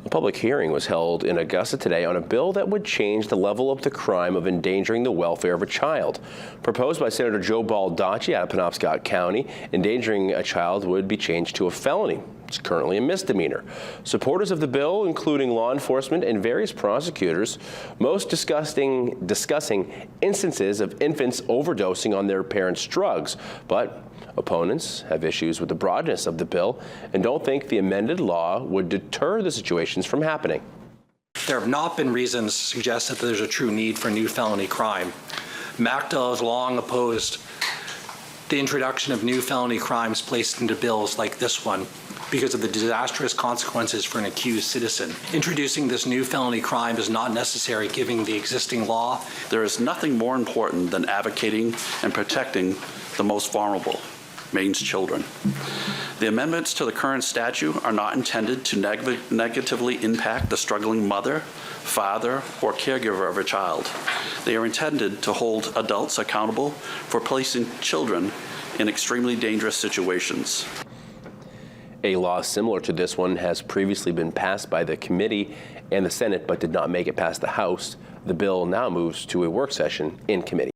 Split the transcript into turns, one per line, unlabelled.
A public hearing was held in Augusta today on a bill that would change the level of the crime of endangering the welfare of a child. Proposed by Senator Joe Baldacci out of Penobscot County, endangering a child would be changed to a felony. It's currently a misdemeanor. Supporters of the bill, including law enforcement and various prosecutors, most discussing instances of infants overdosing on their parents' drugs. But opponents have issues with the broadness of the bill and don't think the amended law would deter the situations from happening.
There have not been reasons to suggest that there's a true need for new felony crime. MACDA has long opposed the introduction of new felony crimes placed into bills like this one because of the disastrous consequences for an accused citizen. Introducing this new felony crime is not necessary given the existing law.
There is nothing more important than advocating and protecting the most vulnerable, Maine's children. The amendments to the current statute are not intended to negatively impact the struggling mother, father, or caregiver of a child. They are intended to hold adults accountable for placing children in extremely dangerous situations.
A law similar to this one has previously been passed by the committee and the Senate, but did not make it past the House. The bill now moves to a work session in committee.